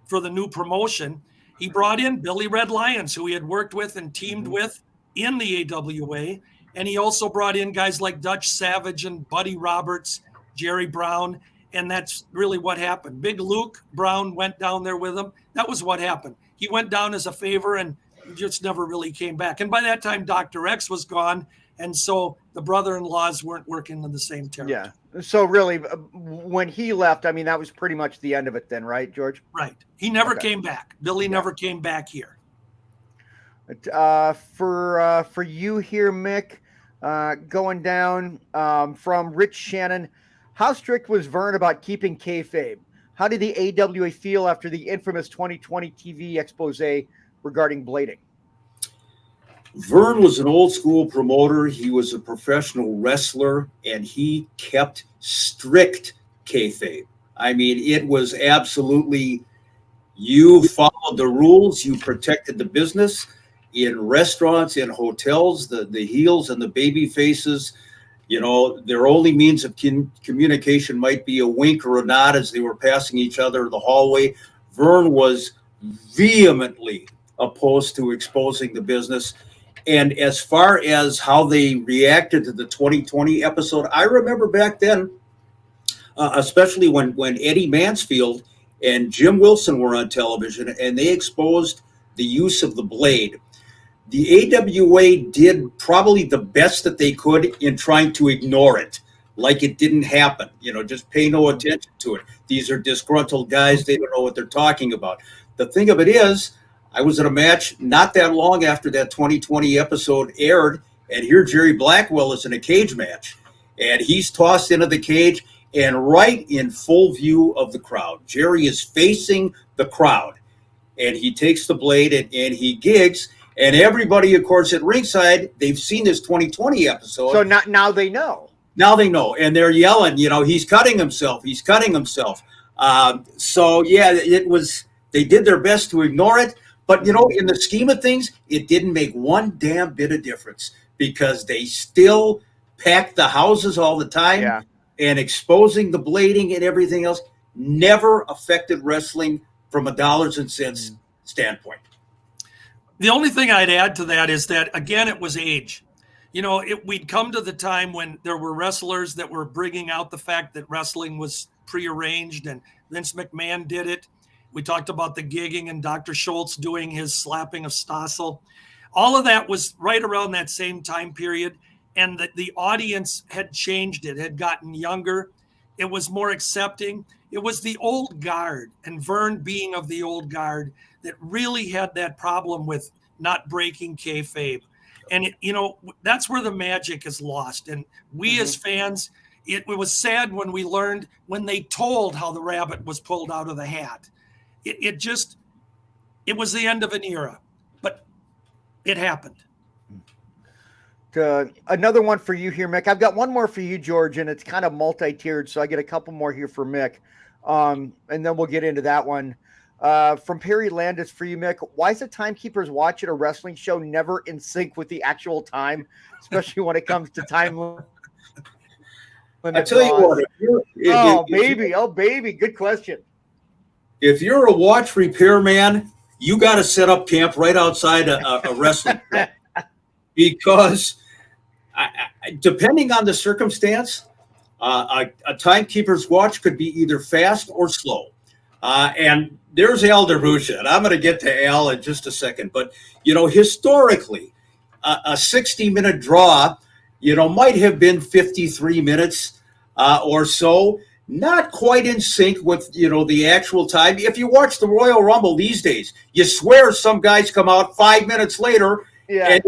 for the new promotion. He brought in Billy Red Lyons, who he had worked with and teamed with in the AWA, and he also brought in guys like Dutch Savage and Buddy Roberts, Jerry Brown, And that's really what happened. Big Luke Brown went down there with him. That was what happened. He went down as a favor and just never really came back. And by that time, Dr. X was gone. And so the brother-in-laws weren't working in the same territory. Yeah. So really, when he left, I mean, that was pretty much the end of it then, right, George? Right. He never came back. Billy never came back here. For you here, Mick, going down from Rich Shannon, how strict was Verne about keeping kayfabe? How did the AWA feel after the infamous 2020 TV expose regarding blading? Verne was an old school promoter. He was a professional wrestler, and he kept strict kayfabe. I mean, it was absolutely, you followed the rules, you protected the business. In restaurants, in hotels, the heels and the baby faces, you know, their only means of communication might be a wink or a nod as they were passing each other in the hallway. Verne was vehemently opposed to exposing the business. And as far as how they reacted to the 2020 episode, I remember back then, especially when Eddie Mansfield and Jim Wilson were on television and they exposed the use of the blade. The AWA did probably the best that they could in trying to ignore it, like it didn't happen. You know, just pay no attention to it. These are disgruntled guys. They don't know what they're talking about. The thing of it is, I was at a match not that long after that 2020 episode aired, and here Jerry Blackwell is in a cage match, and he's tossed into the cage and right in full view of the crowd. Jerry is facing the crowd, and he takes the blade and he gigs. And everybody, of course, at ringside, they've seen this 2020 episode. So now they know. Now they know. And they're yelling, you know, he's cutting himself. He's cutting himself. So, yeah, it was, they did their best to ignore it. But, you know, in the scheme of things, it didn't make one damn bit of difference because they still packed the houses all the time. Yeah. And exposing the blading and everything else never affected wrestling from a dollars and cents standpoint. The only thing I'd add to that is that, again, it was age. You know, we'd come to the time when there were wrestlers that were bringing out the fact that wrestling was prearranged, and Vince McMahon did it. We talked about the gigging and Dr. Schultz doing his slapping of Stossel. All of that was right around that same time period, and the audience had changed. It had gotten younger. It was more accepting. It was the old guard, and Verne being of the old guard, that really had that problem with not breaking kayfabe. And, you know, that's where the magic is lost. And we as fans, it was sad when we learned, when they told how the rabbit was pulled out of the hat. It was the end of an era, but it happened. Another one for you here, Mick. I've got one more for you, George, and it's kind of multi-tiered, so I get a couple more here for Mick. And then we'll get into that one. From Perry Landis for you, Mick. Why is the Timekeepers watch at a wrestling show never in sync with the actual time, especially when it comes to time limit? I tell you what. Baby. Good question. If you're a watch repairman, you got to set up camp right outside a wrestling show. Because depending on the circumstance, a Timekeeper's watch could be either fast or slow. And there's Al DeRusha, and I'm going to get to Al in just a second. But, you know, historically, a 60-minute draw, you know, might have been 53 minutes or so. Not quite in sync with, you know, the actual time. If you watch the Royal Rumble these days, you swear some guys come out 5 minutes later and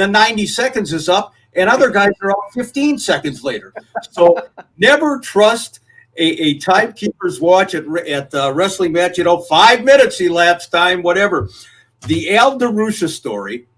the 90 seconds is up, and other guys are out 15 seconds later. So never trust a Timekeeper's watch at the wrestling match, you know, 5 minutes elapsed time, whatever. The Al DeRusha story,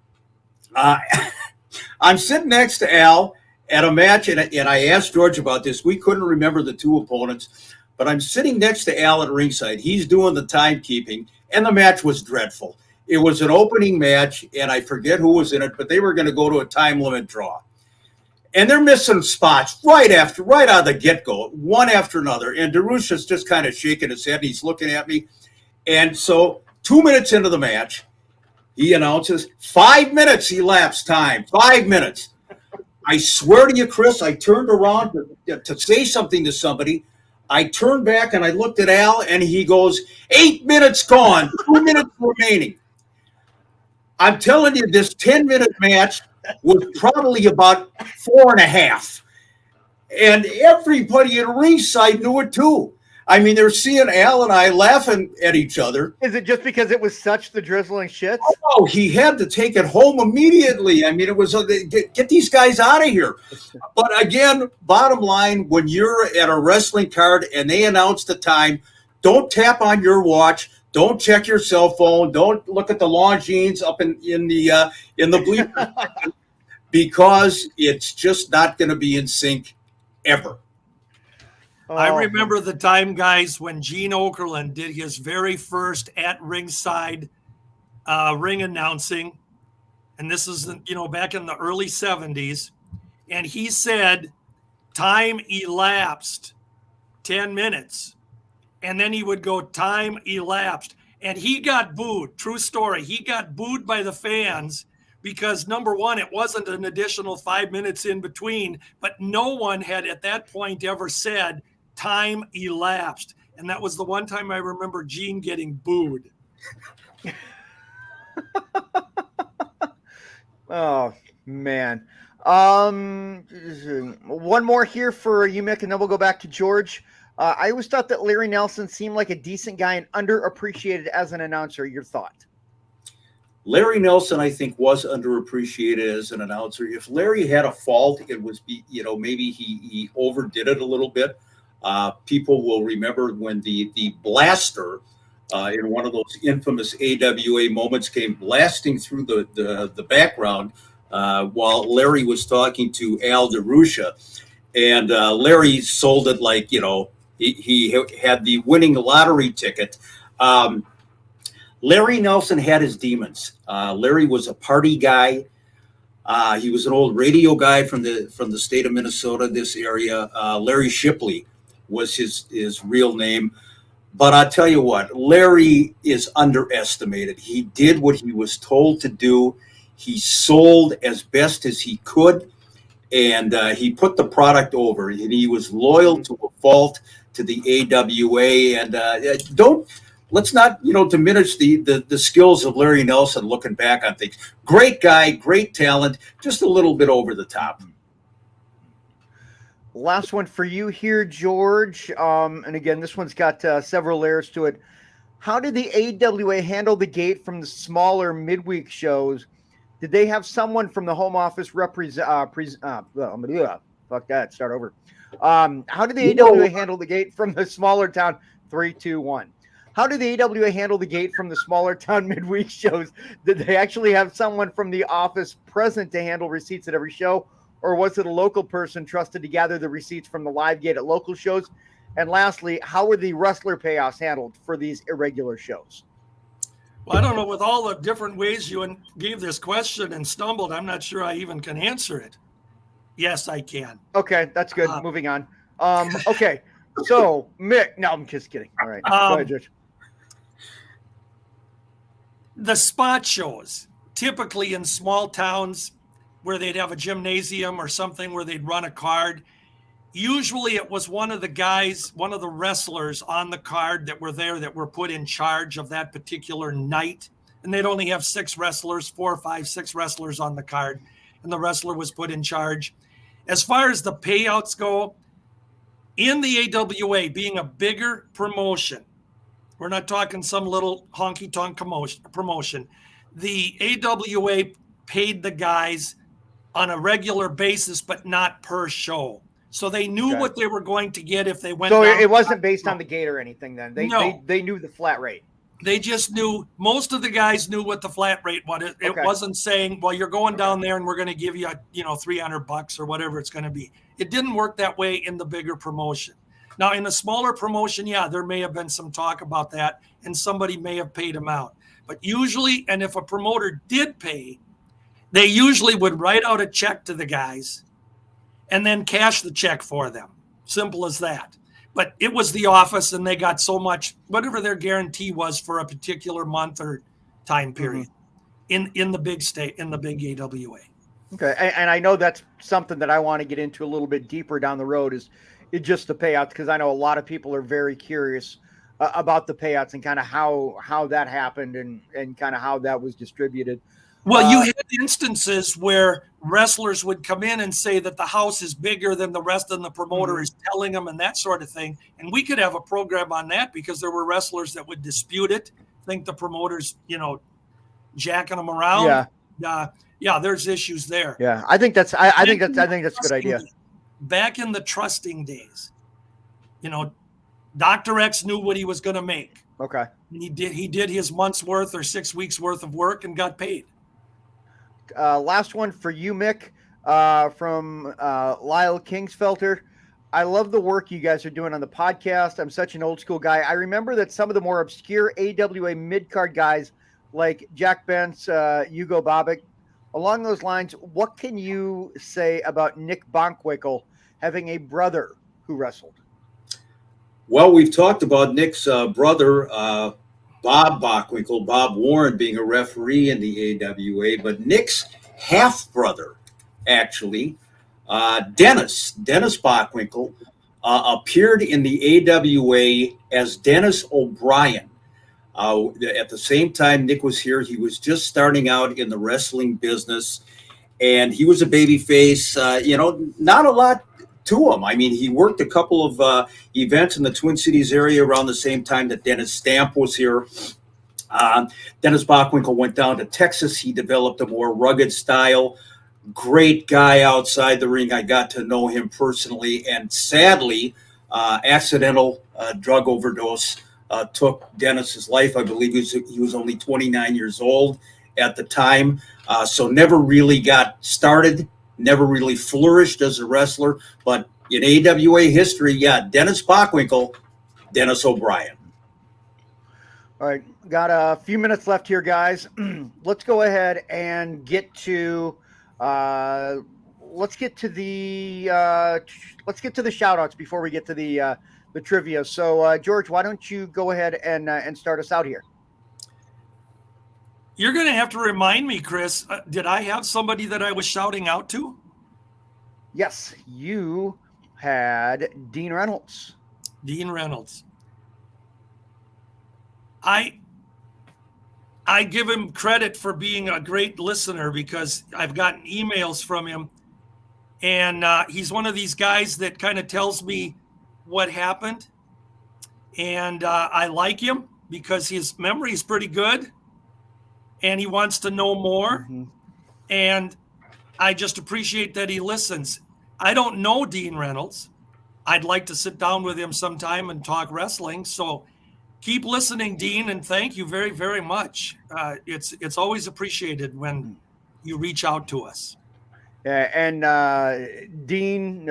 I'm sitting next to Al at a match, and I asked George about this. We couldn't remember the two opponents, but I'm sitting next to Al at ringside. He's doing the timekeeping, and the match was dreadful. It was an opening match, and I forget who was in it, but they were going to go to a time limit draw. And they're missing spots right out of the get-go, one after another. And DeRusha's just kind of shaking his head, and he's looking at me. And so 2 minutes into the match, he announces 5 minutes elapsed time, 5 minutes. I swear to you, Chris, I turned around to say something to somebody. I turned back and I looked at Al, and he goes, 8 minutes gone, 2 minutes remaining. I'm telling you, this 10-minute match was probably about 4.5. And everybody in ringside knew it too. I mean, they're seeing Al and I laughing at each other. Is it just because it was such the drizzling shits? Oh, he had to take it home immediately. I mean, it was get these guys out of here. But again, bottom line, when you're at a wrestling card and they announce the time, don't tap on your watch. Don't check your cell phone. Don't look at the Longines up in the bleachers because it's just not going to be in sync ever. I remember the time, guys, when Gene Okerlund did his very first at ringside ring announcing. And this is, back in the early 70s. And he said, time elapsed 10 minutes. And then he would go, time elapsed. And he got booed. True story. He got booed by the fans because, number one, it wasn't an additional 5 minutes in between. But no one had at that point ever said, time elapsed. And that was the one time I remember Gene getting booed. Oh, man. One more here for you, Mick, and then we'll go back to George. I always thought that Larry Nelson seemed like a decent guy and underappreciated as an announcer. Your thought? Larry Nelson, I think, was underappreciated as an announcer. If Larry had a fault, it was, maybe he overdid it a little bit. People will remember when the blaster in one of those infamous AWA moments came blasting through the background while Larry was talking to Al DeRusha. And Larry sold it like, he had the winning lottery ticket. Larry Nelson had his demons. Larry was a party guy. He was an old radio guy from the state of Minnesota, this area. Larry Shipley was his real name. But I'll tell you what, Larry is underestimated. He did what he was told to do. He sold as best as he could, and he put the product over. And he was loyal to a fault to the AWA. And let's not diminish the skills of Larry Nelson looking back on things. Great guy, great talent, just a little bit over the top. Last one for you here, George. And again, this one's got several layers to it. How did the AWA handle the gate from the smaller midweek shows? Did they have someone from the home office represent? Fuck that. Start over. How did the AWA handle the gate from the smaller town? 3, 2, 1. How did the AWA handle the gate from the smaller town midweek shows? Did they actually have someone from the office present to handle receipts at every show? Or was it a local person trusted to gather the receipts from the live gate at local shows? And lastly, how were the wrestler payoffs handled for these irregular shows? Well, I don't know. With all the different ways you gave this question and stumbled, I'm not sure I even can answer it. Yes, I can. Okay, that's good. Moving on. Okay, so Mick. No, I'm just kidding. All right, go ahead, George. The spot shows, typically in small towns, where they'd have a gymnasium or something where they'd run a card. Usually it was one of the wrestlers on the card that were there that were put in charge of that particular night. And they'd only have 6 wrestlers, 4, 5, 6 wrestlers on the card. And the wrestler was put in charge. As far as the payouts go, in the AWA being a bigger promotion, we're not talking some little honky-tonk promotion. The AWA paid the guys on a regular basis, but not per show. So they knew what they were going to get if they went. So it wasn't based on the gate or anything then. They knew the flat rate. They just knew, most of the guys knew what the flat rate was. It wasn't saying, well, you're going down there and we're going to give you, $300 or whatever it's going to be. It didn't work that way in the bigger promotion. Now, in a smaller promotion, there may have been some talk about that and somebody may have paid them out. But usually, and if a promoter did pay, they usually would write out a check to the guys and then cash the check for them. Simple as that. But it was the office and they got so much, whatever their guarantee was for a particular month or time period in the big state, in the big AWA. Okay. And I know that's something that I want to get into a little bit deeper down the road is just the payouts, because I know a lot of people are very curious about the payouts and kind of how that happened and kind of how that was distributed. Well, you had instances where wrestlers would come in and say that the house is bigger than the rest of the promoter is telling them and that sort of thing. And we could have a program on that because there were wrestlers that would dispute it, think the promoter's, jacking them around. Yeah, there's issues there. Yeah, I think that's I think that's a good idea. Back in the trusting days, Dr. X knew what he was going to make. Okay. And he did his month's worth or 6 weeks worth of work and got paid. Last one for you, Mick, from Lyle Kingsfelter. I love the work you guys are doing on the podcast. I'm such an old school guy. I remember that some of the more obscure AWA mid-card guys like Jack Bentz, Hugo Babic, along those lines, what can you say about Nick Bockwinkel having a brother who wrestled? Well, we've talked about Nick's brother, Bob Bockwinkel, Bob Warren, being a referee in the AWA, but Nick's half-brother, actually, Dennis Bockwinkel, appeared in the AWA as Dennis O'Brien. At the same time Nick was here, he was just starting out in the wrestling business, and he was a babyface. Not a lot to him. I mean, he worked a couple of events in the Twin Cities area around the same time that Dennis Stamp was here. Dennis Bockwinkel went down to Texas. He developed a more rugged style. Great guy outside the ring. I got to know him personally, and sadly, accidental drug overdose took Dennis's life. I believe he was only 29 years old at the time, so never really got started, never really flourished as a wrestler. But in AWA history, Dennis Bockwinkel, Dennis O'Brien. All right, got a few minutes left here, guys. Let's go ahead and get to the shout outs before we get to the trivia. So George, why don't you go ahead and start us out here? You're going to have to remind me, Chris. Did I have somebody that I was shouting out to? Yes, you had Dean Reynolds. Dean Reynolds. I give him credit for being a great listener because I've gotten emails from him, and he's one of these guys that kind of tells me what happened, and I like him because his memory is pretty good, and he wants to know more, and I just appreciate that he listens. I don't know Dean Reynolds. I'd like to sit down with him sometime and talk wrestling, so keep listening, Dean, and thank you very, very much. It's always appreciated when you reach out to us. And Dean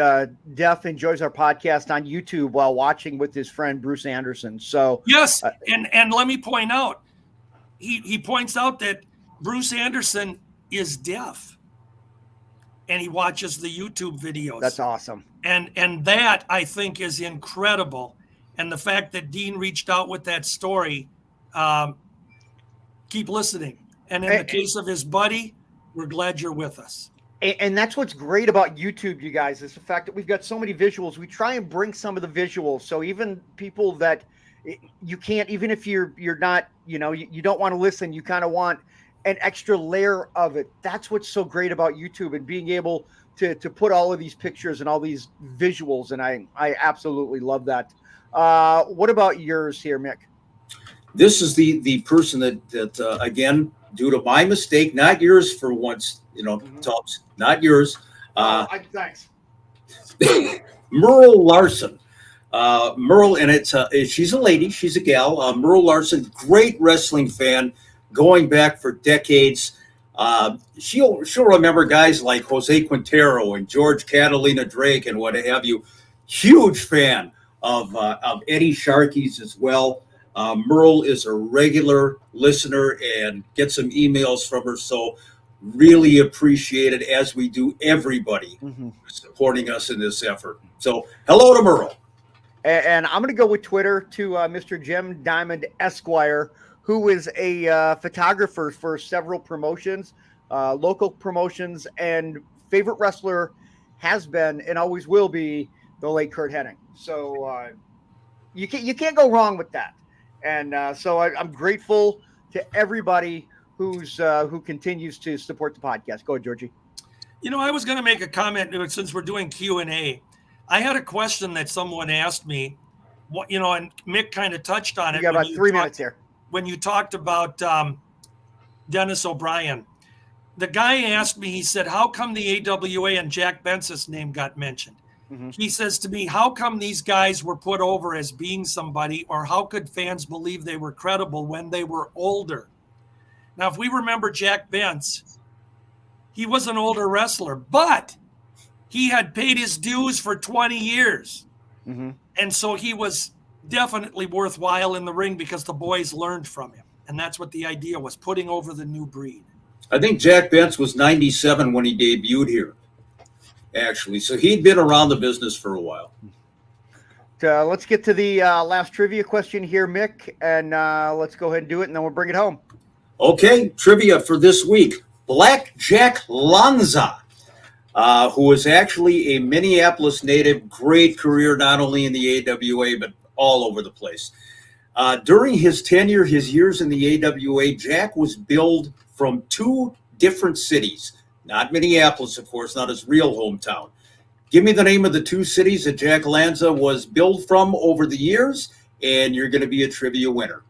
Deaf enjoys our podcast on YouTube while watching with his friend Bruce Anderson. So yes, and let me point out, he points out that Bruce Anderson is deaf, and he watches the YouTube videos. That's awesome. And that, I think, is incredible. And the fact that Dean reached out with that story, keep listening. And in the case of his buddy, we're glad you're with us. And that's what's great about YouTube, you guys, is the fact that we've got so many visuals. We try and bring some of the visuals. So even people that you can't, even if you're not, you don't want to listen, you kind of want an extra layer of it. That's what's so great about YouTube and being able to put all of these pictures and all these visuals. And I absolutely love that. What about yours here, Mick? This is the person that again, due to my mistake, not yours for once, Tubbs, not yours. Thanks. Merle Larson. Merle, and she's a lady, she's a gal. Merle Larson, great wrestling fan, going back for decades. She'll remember guys like Jose Quintero and George Catalina Drake and what have you. Huge fan of Eddie Sharkey's as well. Merle is a regular listener and get some emails from her. So really appreciate it, as we do everybody supporting us in this effort. So hello to Merle. And I'm going to go with Twitter to Mr. Jim Diamond Esquire, who is a photographer for several promotions, local promotions, and favorite wrestler has been and always will be the late Curt Hennig. So you can't go wrong with that. And so I'm grateful to everybody who continues to support the podcast. Go ahead, Georgie. I was going to make a comment since we're doing Q&A. I had a question that someone asked me, and Mick kind of touched on it. You got about 3 minutes here. When you talked about Dennis O'Brien, the guy asked me, he said, how come the AWA and Jack Bence's name got mentioned? Mm-hmm. He says to me, how come these guys were put over as being somebody, or how could fans believe they were credible when they were older? Now, if we remember Jack Bence, he was an older wrestler, but he had paid his dues for 20 years. Mm-hmm. And so he was definitely worthwhile in the ring because the boys learned from him. And that's what the idea was, putting over the new breed. I think Jack Bence was 97 when he debuted here, actually. So he'd been around the business for a while. Let's get to the last trivia question here, Mick, and let's go ahead and do it, and then we'll bring it home. Okay, trivia for this week. Black Jack Lanza, who is actually a Minneapolis native, great career not only in the AWA, but all over the place. During his tenure, his years in the AWA, Jack was billed from 2 different cities. Not Minneapolis, of course, not his real hometown. Give me the name of the 2 cities that Jack Lanza was billed from over the years, and you're going to be a trivia winner.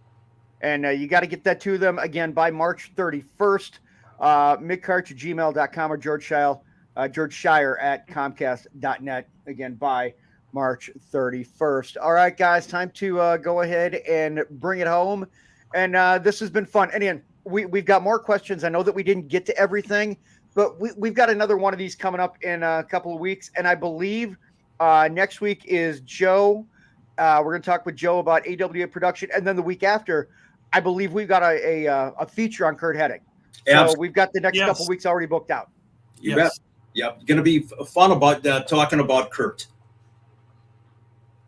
And you got to get that to them, again, by March 31st. mickkarch@gmail.com or George Shire at Comcast.net, again, by March 31st. All right, guys, time to go ahead and bring it home. And this has been fun. And again, we've got more questions. I know that we didn't get to everything, but we've got another one of these coming up in a couple of weeks. And I believe next week is Joe. We're going to talk with Joe about AWA production. And then the week after, I believe we've got a feature on Curt Hennig. So we've got the next couple of weeks already booked out. You bet. Yep. Going to be fun about talking about Curt.